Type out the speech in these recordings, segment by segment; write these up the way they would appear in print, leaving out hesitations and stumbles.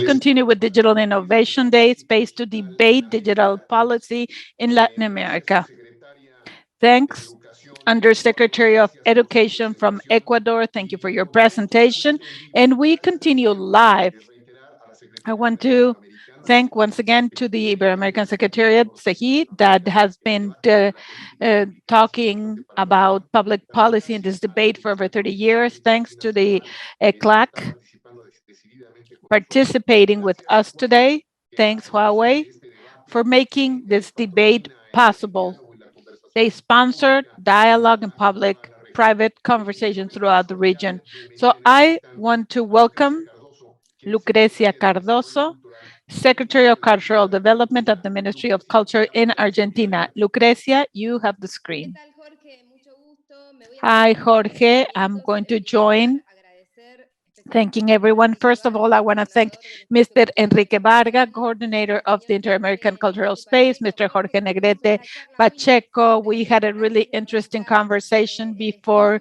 continue with Digital Innovation Day, space to debate digital policy in Latin America. Thanks, Undersecretary of Education from Ecuador. Thank you for your presentation. And we continue live. I want to thank once again to the Ibero-American Secretariat, SEGI, that has been talking about public policy in this debate for over 30 years. Thanks to the ECLAC participating with us today. Thanks, Huawei, for making this debate possible. They sponsored dialogue and public-private conversation throughout the region. So I want to welcome Lucrecia Cardoso, Secretary of Cultural Development of the Ministry of Culture in Argentina. Lucrecia, you have the screen. Hi, Jorge. I'm going to join thanking everyone. First of all, I want to thank Mr. Enrique Varga, coordinator of the Inter-American Cultural Space, Mr. Jorge Negrete Pacheco. We had a really interesting conversation before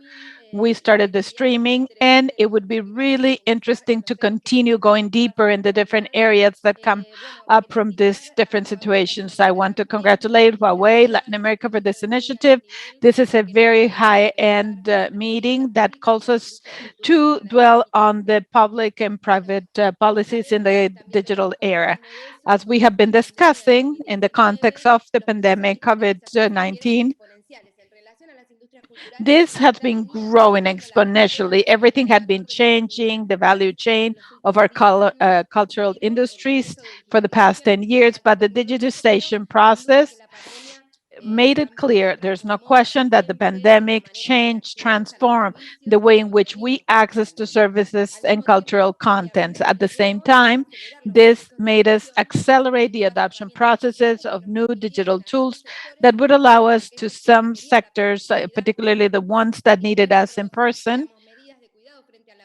we started the streaming, and it would be really interesting to continue going deeper in the different areas that come up from these different situations. I want to congratulate Huawei Latin America for this initiative. This is a very high-end meeting that calls us to dwell on the public and private policies in the digital era. As we have been discussing in the context of the pandemic COVID-19, this has been growing exponentially. Everything had been changing, the value chain of our cultural industries for the past 10 years, but the digitization process made it clear there's no question that the pandemic changed, transformed the way in which we access to services and cultural contents. At the same time, this made us accelerate the adoption processes of new digital tools that would allow us to some sectors, particularly the ones that needed us in person,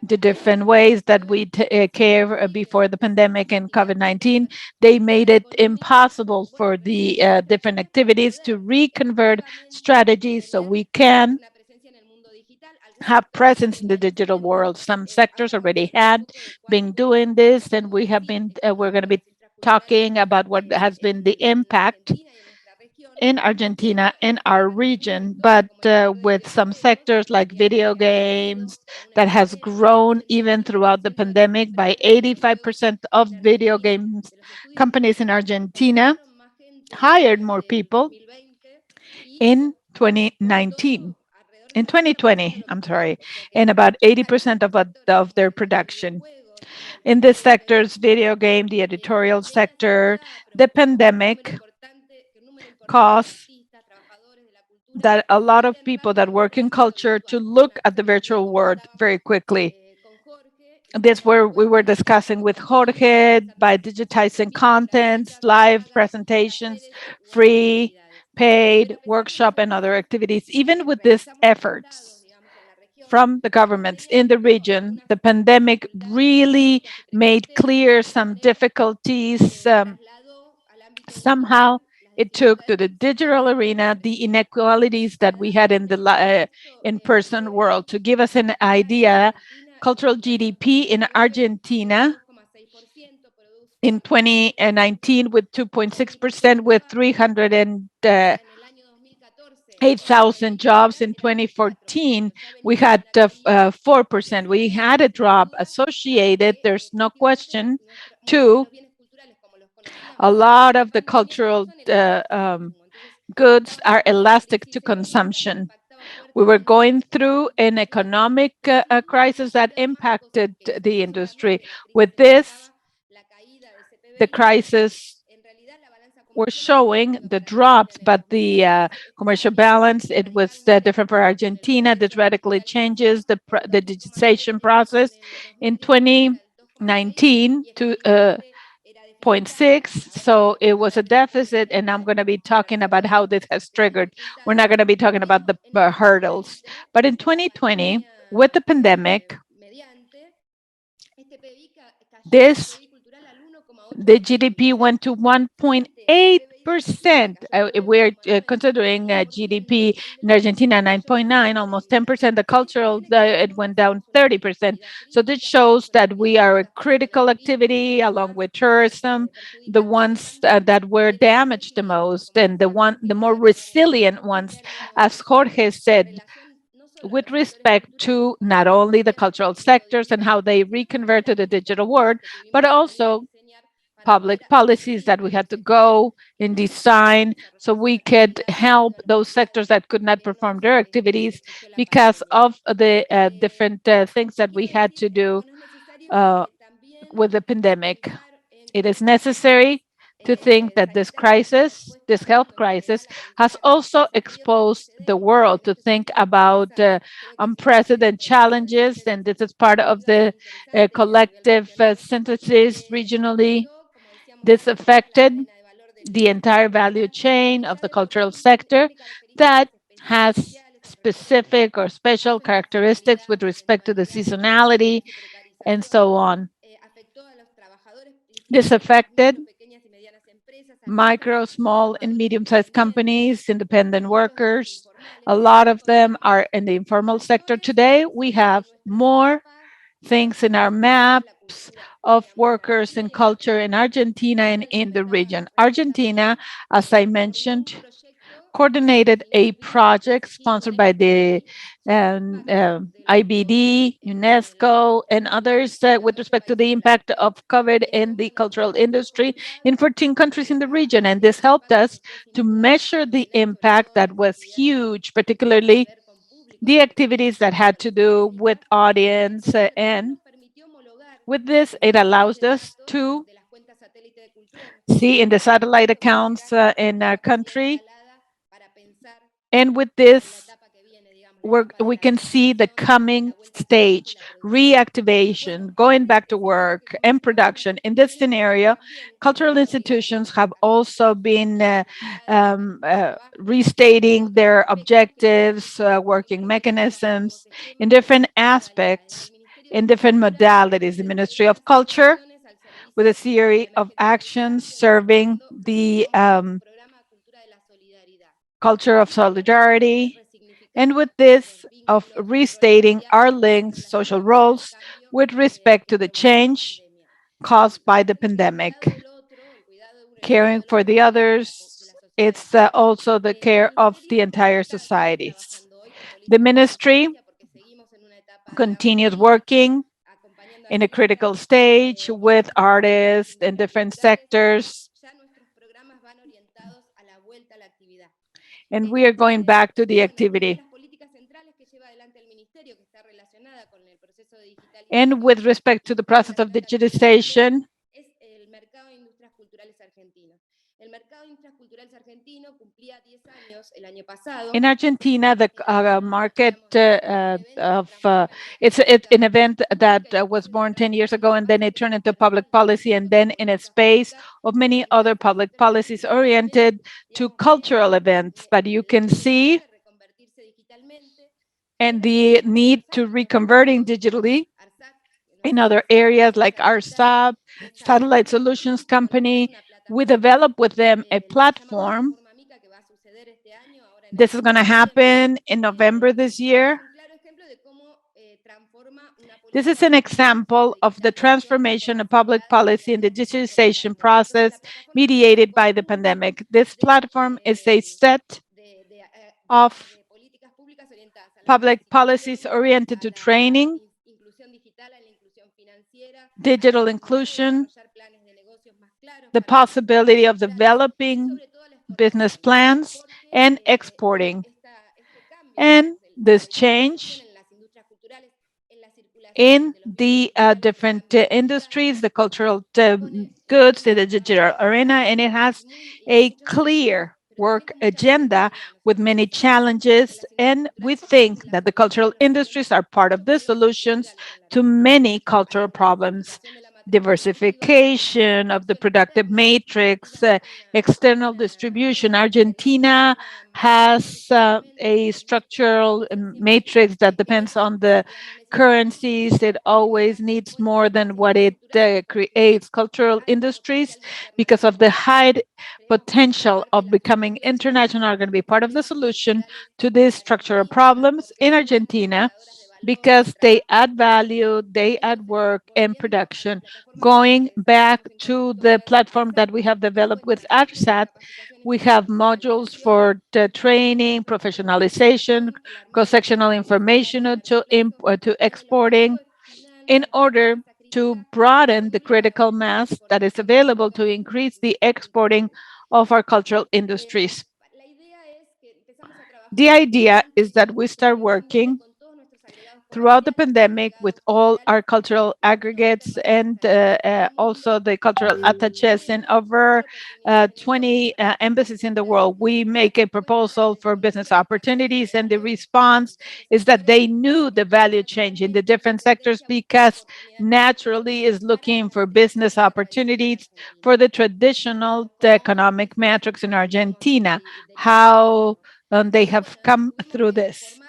the different ways that we care before the pandemic and COVID-19, they made it impossible for the different activities to reconvert strategies so we can have presence in the digital world. Some sectors already had been doing this, and we're going to be talking about what has been the impact in Argentina, in our region, but with some sectors like video games that has grown even throughout the pandemic by 85% of video games companies in Argentina hired more people in 2019. In 2020, I'm sorry, and about 80% of their production. In the sectors, video game, the editorial sector, the pandemic caused that a lot of people that work in culture to look at the virtual world very quickly. This where we were discussing with Jorge by digitizing contents, live presentations, free, paid, workshop, and other activities. Even with these efforts from the governments in the region, the pandemic really made clear some difficulties. Somehow it took to the digital arena the inequalities that we had in the in-person world. To give us an idea, cultural GDP in Argentina in 2019 with 2.6%, with 308,000 jobs. In 2014, we had 4%. We had a drop associated, there's no question, to a lot of the cultural goods are elastic to consumption. We were going through an economic crisis that impacted the industry. With this, the crisis were showing the drops, but the commercial balance, it was different for Argentina. This radically changes the digitization process in 2019 to 0.6. So it was a deficit, and I'm going to be talking about how this has triggered. We're not going to be talking about the hurdles. But in 2020, with the pandemic, the GDP went to 1.8 If we're considering GDP in Argentina 9.9, almost 10%, the cultural, it went down 30%. So this shows that we are a critical activity along with tourism, the ones that were damaged the most and the more resilient ones, as Jorge said, with respect to not only the cultural sectors and how they reconvert to the digital world, but also public policies that we had to go and design so we could help those sectors that could not perform their activities because of the different things that we had to do uh, with the pandemic. It is necessary to think that this crisis, this health crisis, has also exposed the world to think about unprecedented challenges, and this is part of the collective synthesis regionally. This affected the entire value chain of the cultural sector that has specific or special characteristics with respect to the seasonality and so on. This affected micro, small, and medium-sized companies, independent workers. A lot of them are in the informal sector. Today, we have more things in our maps of workers and culture in Argentina and in the region. Argentina, as I mentioned, coordinated a project sponsored by the IBD, UNESCO, and others with respect to the impact of COVID in the cultural industry in 14 countries in the region. And this helped us to measure the impact that was huge, particularly the activities that had to do with audience. And with this, it allows us to see in the satellite accounts in our country. And with this, we can see the coming stage, reactivation, going back to work and production. In this scenario, cultural institutions have also been restating their objectives, working mechanisms in different aspects, in different modalities. The Ministry of Culture, with a series of actions serving the culture of solidarity, and with this, of restating our links, social roles, with respect to the change caused by the pandemic. Caring for the others, it's also the care of the entire societies. The ministry continues working in a critical stage with artists in different sectors. And we are going back to the activity. And with respect to the process of digitization, in Argentina, the market it's an event that was born 10 years ago, and then it turned into public policy, and then in a space of many other public policies oriented to cultural events. But you can see and the need to reconverting digitally in other areas like our Satellite Solutions Company. We developed with them a platform. This is going to happen in November this year. This is an example of the transformation of public policy and the digitization process mediated by the pandemic. This platform is a set of public policies oriented to training, digital inclusion, the possibility of developing business plans and exporting. And this change in the different industries, the cultural goods, the digital arena, and it has a clear work agenda with many challenges. And we think that the cultural industries are part of the solutions to many cultural problems. diversification of the productive matrix, external distribution. Argentina has a structural matrix that depends on the currencies. It always needs more than what it creates. Cultural industries, because of the high potential of becoming international, are going to be part of the solution to these structural problems in Argentina because they add value, they add work and production. Going back to the platform that we have developed with ARSAT, we have modules for the training, professionalization, cross-sectional information to exporting in order to broaden the critical mass that is available to increase the exporting of our cultural industries. The idea is that we start working throughout the pandemic with all our cultural aggregates and also the cultural attaches in over 20 embassies in the world. We make a proposal for business opportunities, and the response is that they knew the value change in the different sectors because naturally is looking for business opportunities for the traditional economic metrics in Argentina, how they have come through this.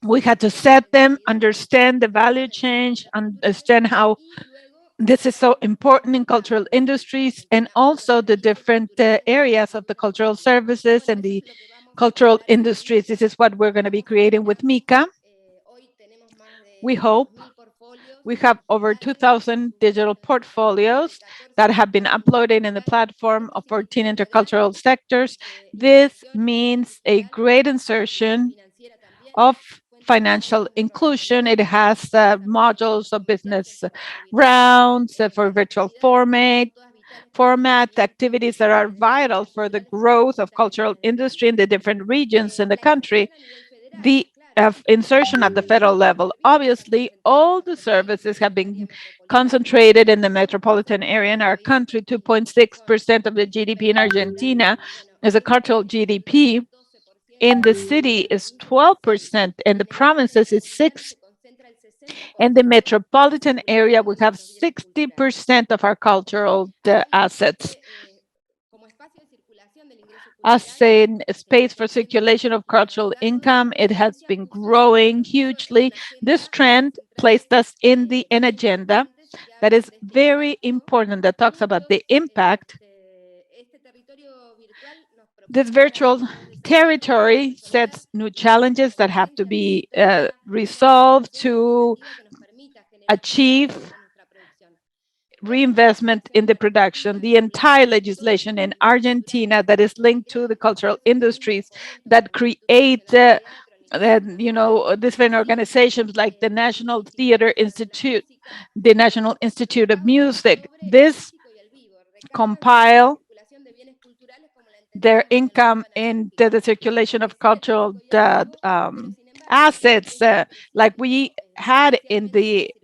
We had to set them, understand the value change, understand how this is so important in cultural industries, and also the different areas of the cultural services and the cultural industries. This is what we're going to be creating with Mika. We hope we have over 2,000 digital portfolios that have been uploaded in the platform of 14 intercultural sectors. This means a great insertion of financial inclusion. It has modules of business rounds for virtual format activities that are vital for the growth of cultural industry in the different regions in the country. The insertion at the federal level. Obviously, all the services have been concentrated in the metropolitan area in our country. 2.6% of the GDP in Argentina is a cultural GDP. In the city is 12%, and the provinces is 6. In the metropolitan area, we have 60% of our cultural assets. As a space for circulation of cultural income, it has been growing hugely. This trend placed us in an agenda that is very important that talks about the impact. This virtual territory sets new challenges that have to be resolved to achieve reinvestment in the production. The entire legislation in Argentina that is linked to the cultural industries that create different organizations like the National Theater Institute, the National Institute of Music. This compile their income in the circulation of cultural assets, like we had in the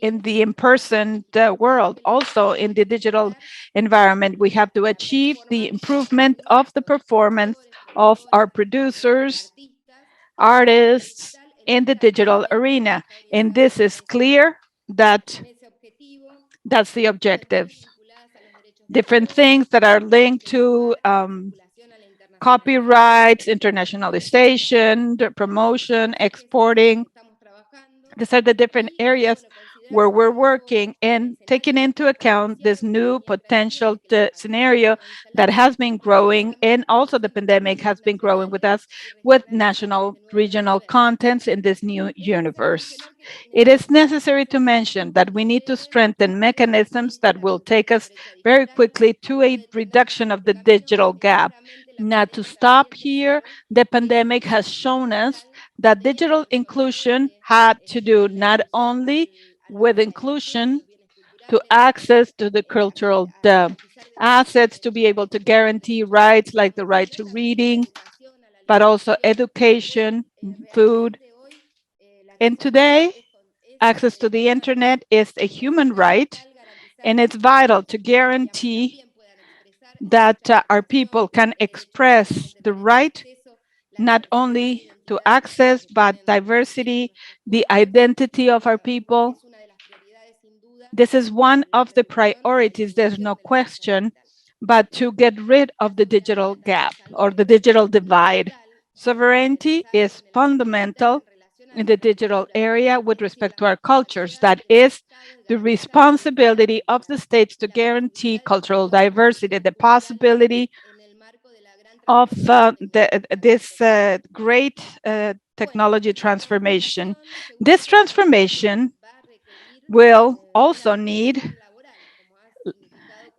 in-person world. Also in the digital environment, we have to achieve the improvement of the performance of our producers, artists in the digital arena. And this is clear that that's the objective. Different things that are linked to copyrights, internationalization, the promotion, exporting. These are the different areas where we're working and taking into account this new potential scenario that has been growing, and also the pandemic has been growing with us with national regional contents in this new universe. It is necessary to mention that we need to strengthen mechanisms that will take us very quickly to a reduction of the digital gap. Not to stop here, the pandemic has shown us that digital inclusion had to do not only with inclusion to access to the cultural assets, to be able to guarantee rights like the right to reading, but also education, food. And today, access to the internet is a human right, and it's vital to guarantee that our people can express the right not only to access, but diversity, the identity of our people. This is one of the priorities, there's no question, but to get rid of the digital gap or the digital divide. Sovereignty is fundamental in the digital area with respect to our cultures. That is the responsibility of the states to guarantee cultural diversity, the possibility of this great technology transformation. This transformation will also need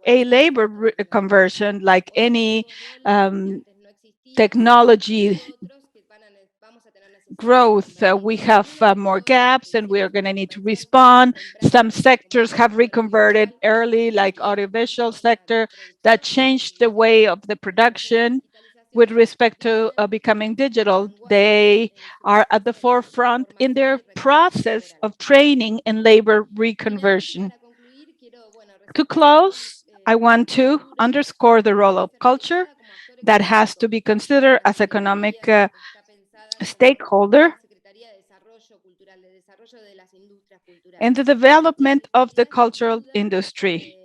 a labor conversion like any um, technology growth. We have more gaps and we are going to need to respond. Some sectors have reconverted early, like audiovisual sector, that changed the way of the production with respect to becoming digital. They are at the forefront in their process of training and labor reconversion. To close, I want to underscore the role of culture that has to be considered as economic stakeholder in the development of the cultural industry.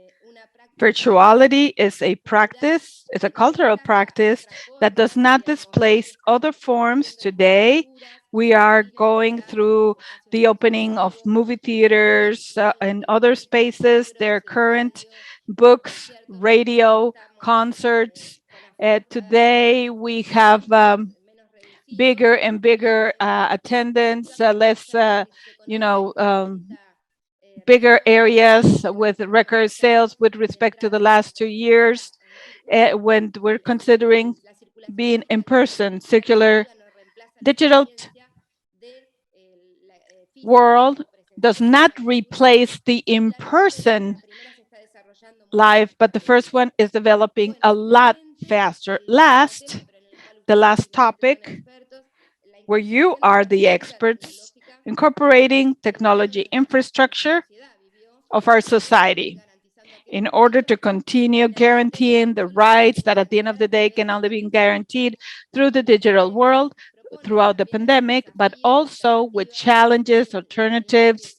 Virtuality is a practice, it's a cultural practice that does not displace other forms. Today, we are going through the opening of movie theaters and other spaces, their current books, radio, concerts. Today, we have bigger and bigger attendance, less, you know, bigger areas with record sales with respect to the last 2 years when we're considering being in person, circular digital world does not replace the in-person life, but the first one is developing a lot faster. The last topic where you are the experts, incorporating technology infrastructure of our society in order to continue guaranteeing the rights that at the end of the day can only be guaranteed through the digital world throughout the pandemic, but also with challenges, alternatives,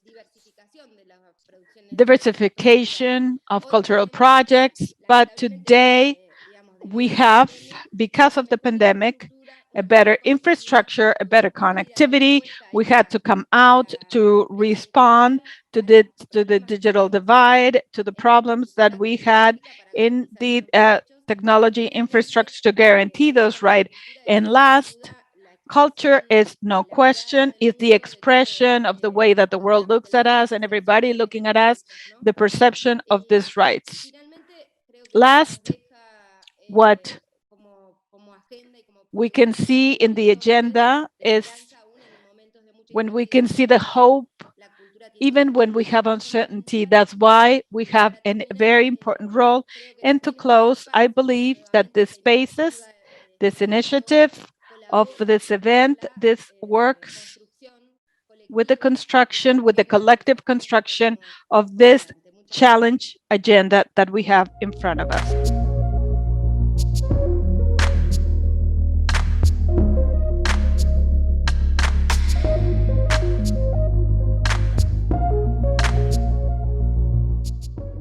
diversification of cultural projects. But today, we have, because of the pandemic, a better infrastructure, a better connectivity. We had to come out to respond to the digital divide, to the problems that we had in the technology infrastructure to guarantee those rights. And last, culture is no question, is the expression of the way that the world looks at us and everybody looking at us, the perception of these rights. Last, what we can see in the agenda is when we can see the hope, even when we have uncertainty. That's why we have a very important role. And to close, I believe that this spaces, this initiative of this event, this works with the construction, with the collective construction of this challenge agenda that we have in front of us.